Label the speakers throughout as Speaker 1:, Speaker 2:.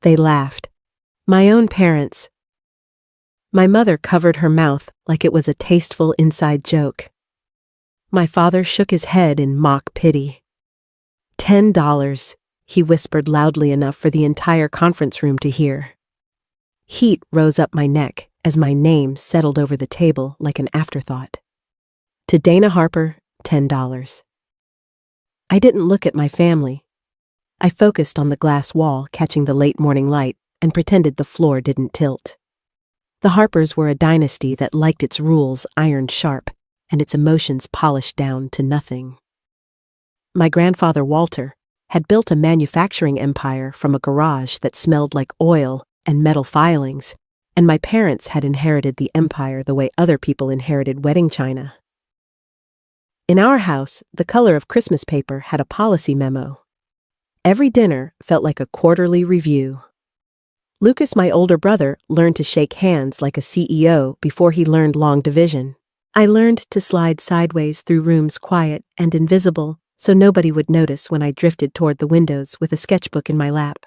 Speaker 1: They laughed. My own parents. My mother covered her mouth like it was a tasteful inside joke. My father shook his head in mock pity. $10, he whispered loudly enough for the entire conference room to hear. Heat rose up my neck as my name settled over the table like an afterthought. To Dana Harper, $10. I didn't look at my family. I focused on the glass wall catching the late morning light and pretended the floor didn't tilt. The Harpers were a dynasty that liked its rules iron sharp and its emotions polished down to nothing. My grandfather Walter had built a manufacturing empire from a garage that smelled like oil and metal filings, and my parents had inherited the empire the way other people inherited wedding china. In our house, the color of Christmas paper had a policy memo. Every dinner felt like a quarterly review. Lucas, my older brother, learned to shake hands like a CEO before he learned long division. I learned to slide sideways through rooms quiet and invisible so nobody would notice when I drifted toward the windows with a sketchbook in my lap.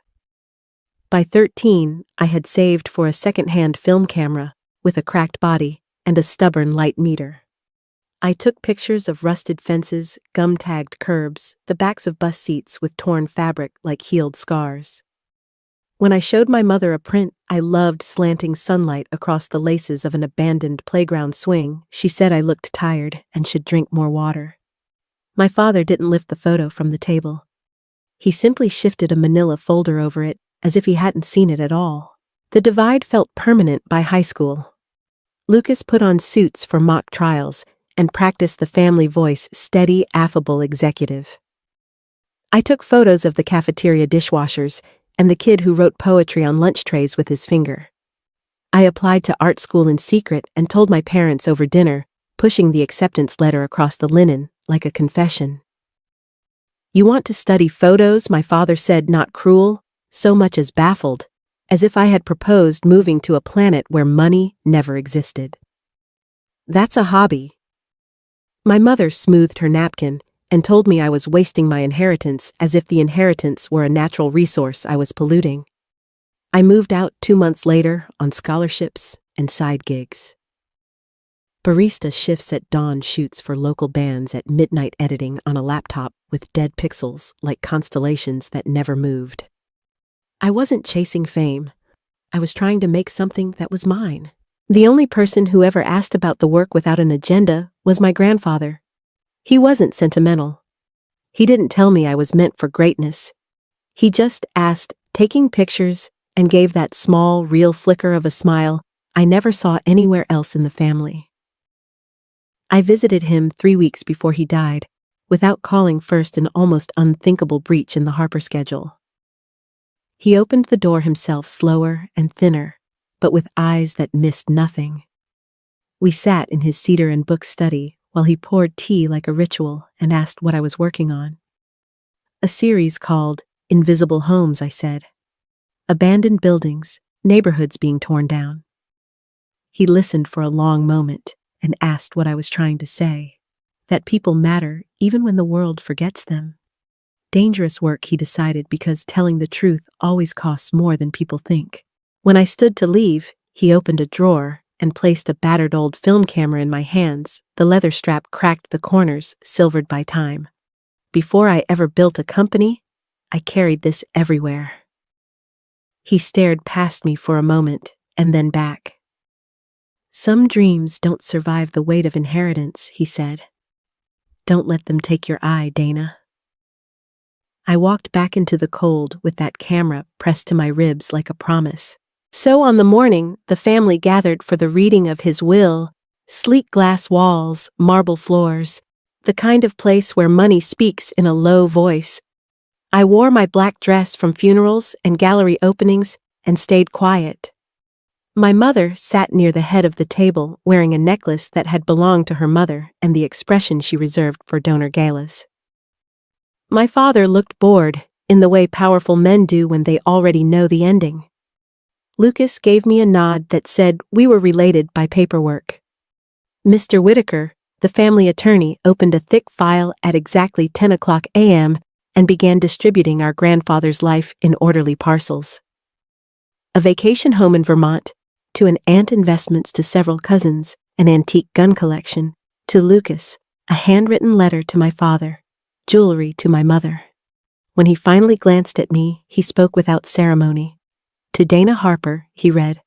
Speaker 1: By 13, I had saved for a second-hand film camera with a cracked body and a stubborn light meter. I took pictures of rusted fences, gum-tagged curbs, the backs of bus seats with torn fabric like healed scars. When I showed my mother a print, I loved slanting sunlight across the laces of an abandoned playground swing. She said I looked tired and should drink more water. My father didn't lift the photo from the table. He simply shifted a manila folder over it as if he hadn't seen it at all. The divide felt permanent by high school. Lucas put on suits for mock trials and practiced the family voice, steady, affable executive. I took photos of the cafeteria dishwashers and the kid who wrote poetry on lunch trays with his finger. I applied to art school in secret and told my parents over dinner, pushing the acceptance letter across the linen like a confession. You want to study photos, my father said, not cruel, so much as baffled, as if I had proposed moving to a planet where money never existed. That's a hobby. My mother smoothed her napkin and told me I was wasting my inheritance as if the inheritance were a natural resource I was polluting. I moved out 2 months later on scholarships and side gigs. Barista shifts at dawn shoots for local bands at midnight editing on a laptop with dead pixels like constellations that never moved. I wasn't chasing fame. I was trying to make something that was mine. The only person who ever asked about the work without an agenda was my grandfather. He wasn't sentimental. He didn't tell me I was meant for greatness. He just asked, taking pictures, and gave that small, real flicker of a smile I never saw anywhere else in the family. I visited him 3 weeks before he died, without calling first an almost unthinkable breach in the Harper schedule. He opened the door himself slower and thinner, but with eyes that missed nothing. We sat in his cedar and book study while he poured tea like a ritual and asked what I was working on. A series called Invisible Homes, I said. Abandoned buildings, neighborhoods being torn down. He listened for a long moment and asked what I was trying to say. That people matter even when the world forgets them. Dangerous work, he decided, because telling the truth always costs more than people think. When I stood to leave, he opened a drawer and placed a battered old film camera in my hands. The leather strap cracked the corners, silvered by time. Before I ever built a company, I carried this everywhere. He stared past me for a moment and then back. Some dreams don't survive the weight of inheritance, he said. Don't let them take your eye, Dana. I walked back into the cold with that camera pressed to my ribs like a promise. So on the morning, the family gathered for the reading of his will, sleek glass walls, marble floors, the kind of place where money speaks in a low voice. I wore my black dress from funerals and gallery openings and stayed quiet. My mother sat near the head of the table wearing a necklace that had belonged to her mother and the expression she reserved for donor galas. My father looked bored, in the way powerful men do when they already know the ending. Lucas gave me a nod that said we were related by paperwork. Mr. Whitaker, the family attorney, opened a thick file at exactly 10 o'clock a.m. and began distributing our grandfather's life in orderly parcels. a vacation home in Vermont, to an aunt investments to several cousins, an antique gun collection, to Lucas, a handwritten letter to my father, jewelry to my mother. When he finally glanced at me, he spoke without ceremony. To Dana Harper, he read,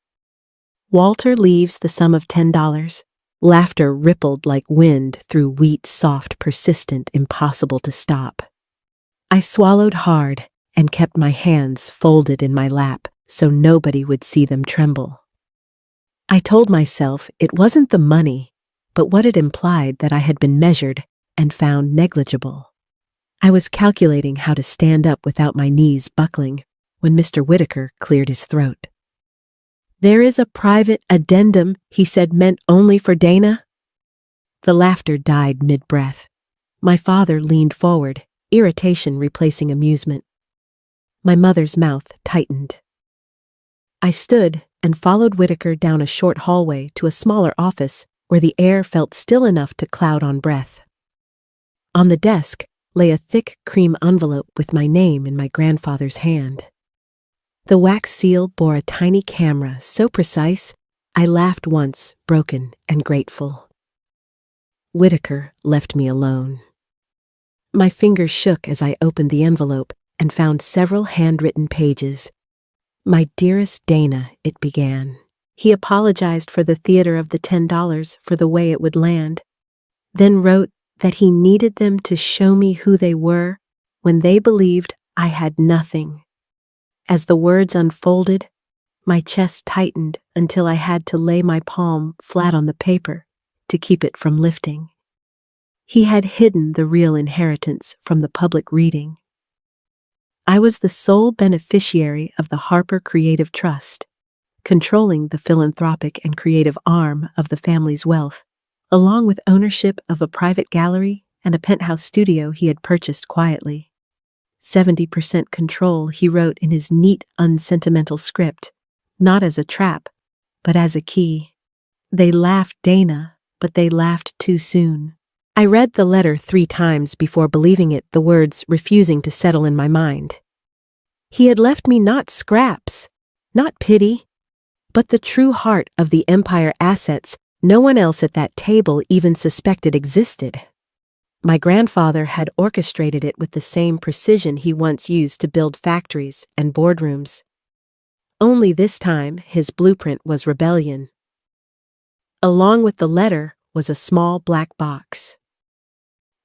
Speaker 1: "Walter leaves the sum of $10. Laughter rippled like wind through wheat, soft, persistent, impossible to stop. I swallowed hard and kept my hands folded in my lap so nobody would see them tremble. I told myself it wasn't the money, but what it implied that I had been measured and found negligible. I was calculating how to stand up without my knees buckling when Mr. Whitaker cleared his throat. "There is a private addendum," he said, "meant only for Dana." The laughter died mid-breath. My father leaned forward, irritation replacing amusement. My mother's mouth tightened. I stood and followed Whitaker down a short hallway to a smaller office where the air felt still enough to cloud on breath. On the desk lay a thick cream envelope with my name in my grandfather's hand. The wax seal bore a tiny camera so precise, I laughed once, broken and grateful. Whitaker left me alone. My fingers shook as I opened the envelope and found several handwritten pages. "My dearest Dana," it began. He apologized for the theater of the $10 for the way it would land, then wrote that he needed them to show me who they were when they believed I had nothing. As the words unfolded, my chest tightened until I had to lay my palm flat on the paper to keep it from lifting. He had hidden the real inheritance from the public reading. I was the sole beneficiary of the Harper Creative Trust, controlling the philanthropic and creative arm of the family's wealth, along with ownership of a private gallery and a penthouse studio he had purchased quietly. 70% control, he wrote in his neat, unsentimental script, not as a trap, but as a key. They laughed, Dana, but they laughed too soon. I read the letter 3 times before believing it, the words refusing to settle in my mind. He had left me not scraps, not pity, but the true heart of the empire assets no one else at that table even suspected existed. My grandfather had orchestrated it with the same precision he once used to build factories and boardrooms. Only this time his blueprint was rebellion. Along with the letter was a small black box.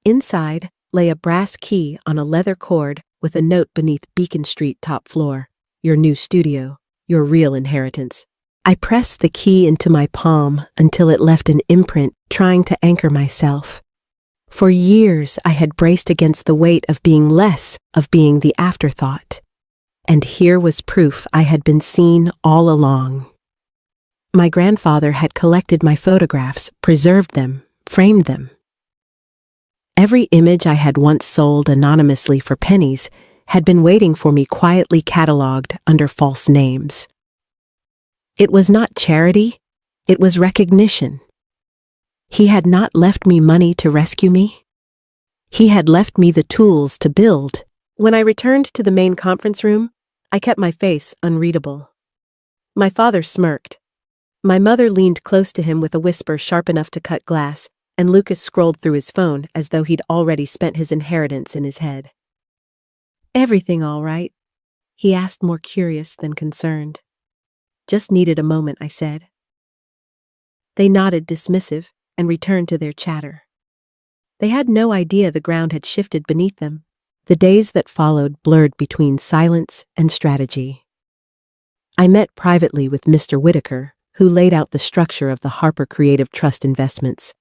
Speaker 1: Inside lay a brass key on a leather cord with a note beneath Beacon Street top floor, "Your new studio, your real inheritance." I pressed the key into my palm until it left an imprint, trying to anchor myself. For years I had braced against the weight of being less, of being the afterthought. And here was proof I had been seen all along. My grandfather had collected my photographs, preserved them, framed them. Every image I had once sold anonymously for pennies had been waiting for me quietly catalogued under false names. It was not charity, it was recognition. He had not left me money to rescue me. He had left me the tools to build. When I returned to the main conference room, I kept my face unreadable. My father smirked. My mother leaned close to him with a whisper sharp enough to cut glass, and Lucas scrolled through his phone as though he'd already spent his inheritance in his head. "Everything all right?" he asked, more curious than concerned. "Just needed a moment," I said. They nodded dismissive and returned to their chatter. They had no idea the ground had shifted beneath them. The days that followed blurred between silence and strategy. I met privately with Mr. Whitaker, who laid out the structure of the Harper Creative Trust investments,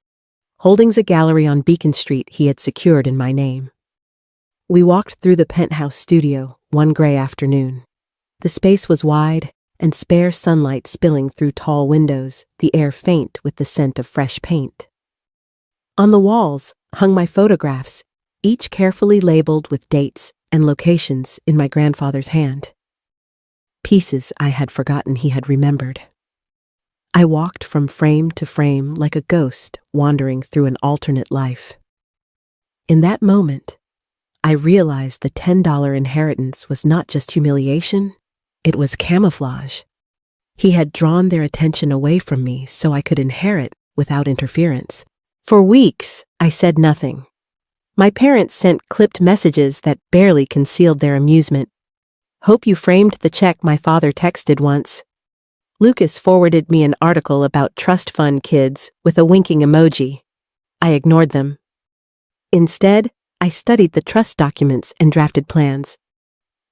Speaker 1: holdings a gallery on Beacon Street he had secured in my name. We walked through the penthouse studio one gray afternoon. The space was wide and spare sunlight spilling through tall windows, the air faint with the scent of fresh paint. On the walls hung my photographs, each carefully labeled with dates and locations in my grandfather's hand. Pieces I had forgotten he had remembered. I walked from frame to frame like a ghost wandering through an alternate life. In that moment, I realized the $10 inheritance was not just humiliation, it was camouflage. He had drawn their attention away from me so I could inherit without interference. For weeks, I said nothing. My parents sent clipped messages that barely concealed their amusement. "Hope you framed the check," my father texted once. Lucas forwarded me an article about trust fund kids with a winking emoji. I ignored them. Instead, I studied the trust documents and drafted plans.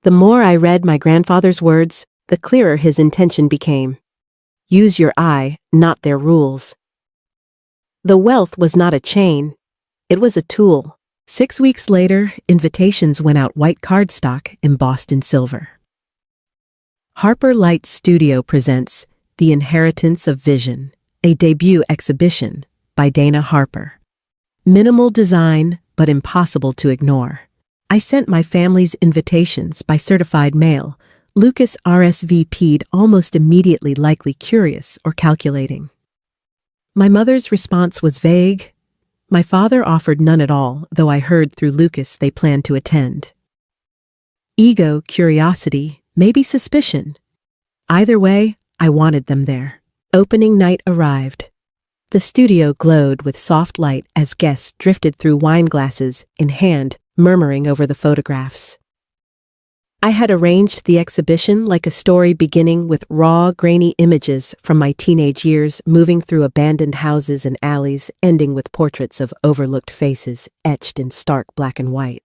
Speaker 1: The more I read my grandfather's words, the clearer his intention became. Use your eye, not their rules. The wealth was not a chain. It was a tool. 6 weeks later, invitations went out white cardstock embossed in silver. Harper Light Studio presents The Inheritance of Vision, a debut exhibition by Dana Harper. Minimal design, but impossible to ignore. I sent my family's invitations by certified mail. Lucas RSVP'd almost immediately, likely curious or calculating. My mother's response was vague. My father offered none at all, though I heard through Lucas they planned to attend. Ego, curiosity, maybe suspicion. Either way, I wanted them there. Opening night arrived. The studio glowed with soft light as guests drifted through wine glasses in hand, murmuring over the photographs. I had arranged the exhibition like a story beginning with raw, grainy images from my teenage years, moving through abandoned houses and alleys, ending with portraits of overlooked faces etched in stark black and white.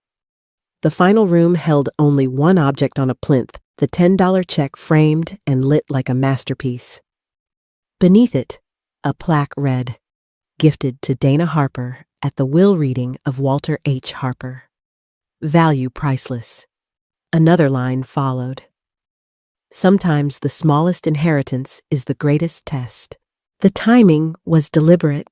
Speaker 1: The final room held only one object on a plinth, the $10 check framed and lit like a masterpiece. Beneath it, a plaque read, "Gifted to Dana Harper at the will reading of Walter H. Harper. Value priceless." Another line followed. Sometimes the smallest inheritance is the greatest test. The timing was deliberate.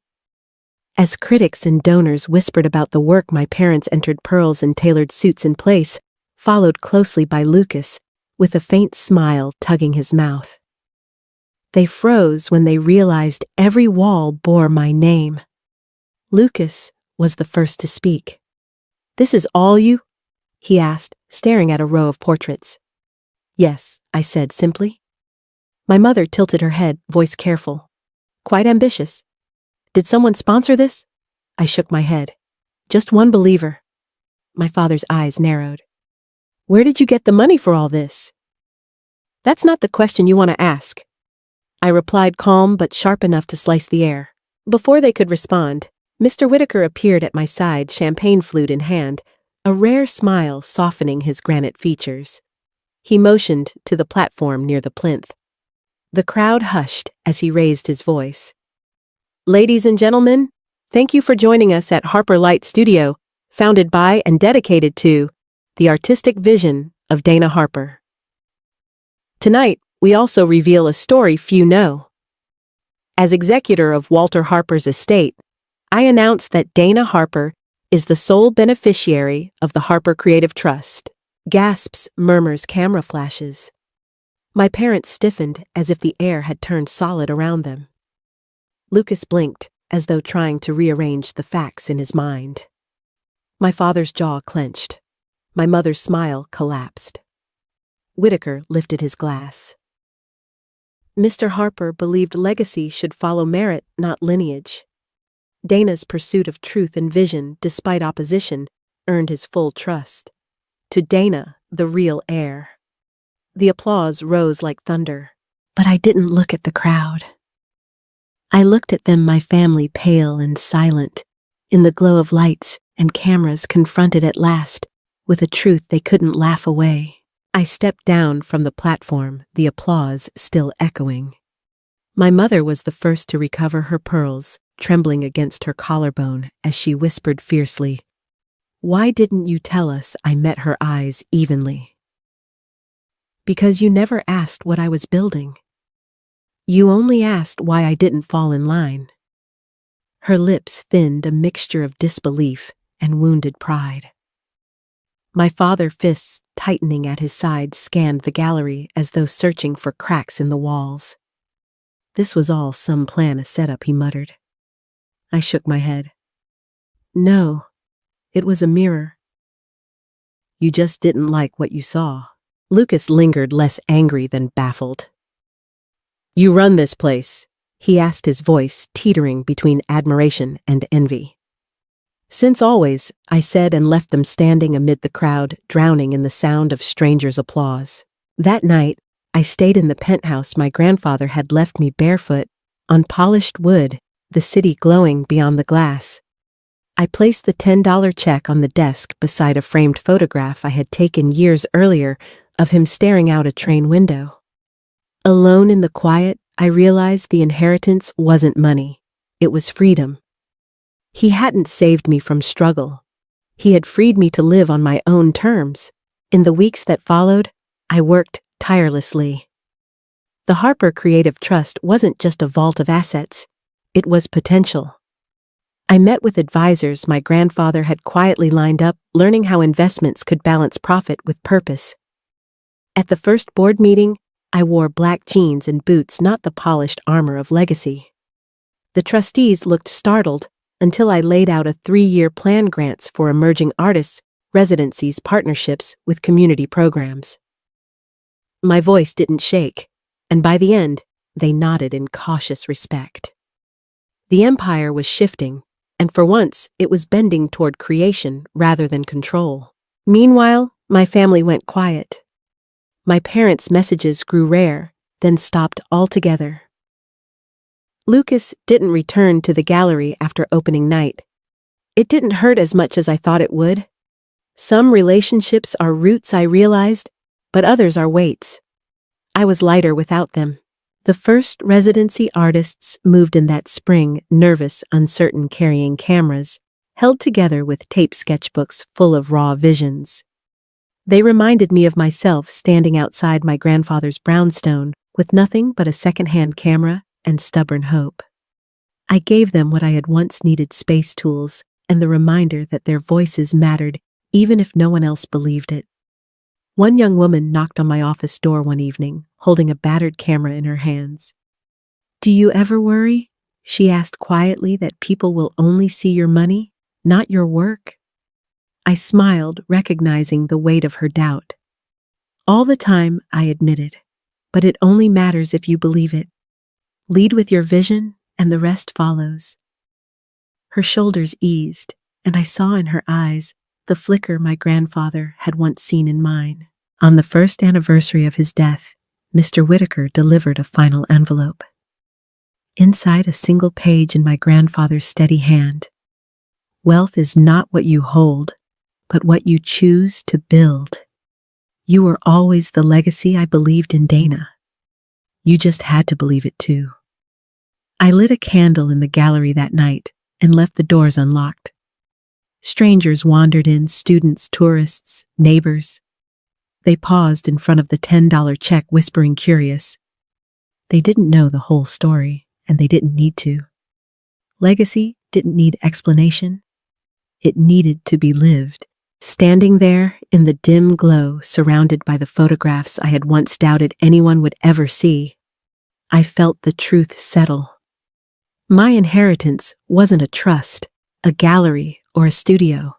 Speaker 1: As critics and donors whispered about the work, my parents entered pearls and tailored suits in place, followed closely by Lucas, with a faint smile tugging his mouth. They froze when they realized every wall bore my name. Lucas was the first to speak. "This is all you?" he asked, staring at a row of portraits. "Yes," I said simply. My mother tilted her head, voice careful. "Quite ambitious. Did someone sponsor this?" I shook my head. "Just one believer." My father's eyes narrowed. "Where did you get the money for all this?" "That's not the question you want to ask." I replied, calm but sharp enough to slice the air. Before they could respond, Mr. Whitaker appeared at my side, champagne flute in hand, a rare smile softening his granite features. He motioned to the platform near the plinth. The crowd hushed as he raised his voice. "Ladies and gentlemen, thank you for joining us at Harper Light Studio, founded by and dedicated to the artistic vision of Dana Harper. Tonight, we also reveal a story few know. As executor of Walter Harper's estate, I announce that Dana Harper is the sole beneficiary of the Harper Creative Trust." Gasps, murmurs, camera flashes. My parents stiffened as if the air had turned solid around them. Lucas blinked, as though trying to rearrange the facts in his mind. My father's jaw clenched. My mother's smile collapsed. Whitaker lifted his glass. Mr. Harper believed legacy should follow merit, not lineage. Dana's pursuit of truth and vision, despite opposition, earned his full trust. To Dana, the real heir. The applause rose like thunder, but I didn't look at the crowd. I looked at them, my family pale and silent, in the glow of lights and cameras, confronted at last with a truth they couldn't laugh away. I stepped down from the platform, the applause still echoing. My mother was the first to recover her pearls, trembling against her collarbone as she whispered fiercely, "Why didn't you tell us?" I met her eyes evenly. "Because you never asked what I was building. You only asked why I didn't fall in line." Her lips thinned, a mixture of disbelief and wounded pride. My father, fists tightening at his sides, scanned the gallery as though searching for cracks in the walls. "This was all some plan, a setup," he muttered. I shook my head. "No, it was a mirror." "You just didn't like what you saw." Lucas lingered, less angry than baffled. You run this place, he asked, his voice teetering between admiration and envy. Since always, I said, and left them standing amid the crowd, drowning in the sound of strangers' applause. That night, I stayed in the penthouse my grandfather had left me barefoot, on polished wood, the city glowing beyond the glass. I placed the $10 check on the desk beside a framed photograph I had taken years earlier of him staring out a train window. Alone in the quiet, I realized the inheritance wasn't money. It was freedom. He hadn't saved me from struggle. He had freed me to live on my own terms. In the weeks that followed, I worked tirelessly. The Harper Creative Trust wasn't just a vault of assets. It was potential. I met with advisors my grandfather had quietly lined up, learning how investments could balance profit with purpose. At the first board meeting, I wore black jeans and boots, not the polished armor of legacy. The trustees looked startled until I laid out a 3-year plan: grants for emerging artists, residencies, partnerships with community programs. My voice didn't shake, and by the end, they nodded in cautious respect. The empire was shifting, and for once, it was bending toward creation rather than control. Meanwhile, my family went quiet. My parents' messages grew rare, then stopped altogether. Lucas didn't return to the gallery after opening night. It didn't hurt as much as I thought it would. Some relationships are roots, I realized, but others are weights. I was lighter without them. The first residency artists moved in that spring, nervous, uncertain, carrying cameras, held together with tape sketchbooks full of raw visions. They reminded me of myself standing outside my grandfather's brownstone with nothing but a second-hand camera and stubborn hope. I gave them what I had once needed: space tools and the reminder that their voices mattered even if no one else believed it. One young woman knocked on my office door one evening, holding a battered camera in her hands. "Do you ever worry," she asked quietly, "that people will only see your money, not your work?" I smiled, recognizing the weight of her doubt. "All the time," I admitted, "but it only matters if you believe it. Lead with your vision, and the rest follows." Her shoulders eased, and I saw in her eyes the flicker my grandfather had once seen in mine. On the first anniversary of his death, Mr. Whitaker delivered a final envelope. Inside, a single page in my grandfather's steady hand. "Wealth is not what you hold, but what you choose to build. You were always the legacy I believed in, Dana. You just had to believe it too." I lit a candle in the gallery that night and left the doors unlocked. Strangers wandered in, students, tourists, neighbors. They paused in front of the $10 check, whispering, curious. They didn't know the whole story, and they didn't need to. Legacy didn't need explanation. It needed to be lived. Standing there in the dim glow, surrounded by the photographs I had once doubted anyone would ever see, I felt the truth settle. My inheritance wasn't a trust, a gallery, or a studio.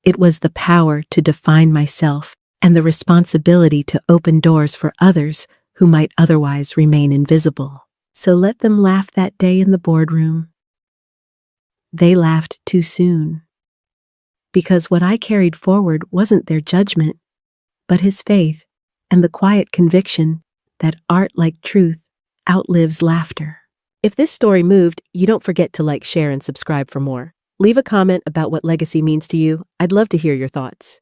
Speaker 1: It was the power to define myself and the responsibility to open doors for others who might otherwise remain invisible. So let them laugh that day in the boardroom. They laughed too soon. Because what I carried forward wasn't their judgment, but his faith and the quiet conviction that art, like truth, outlives laughter. If this story moved, you don't forget to like, share, and subscribe for more. Leave a comment about what legacy means to you. I'd love to hear your thoughts.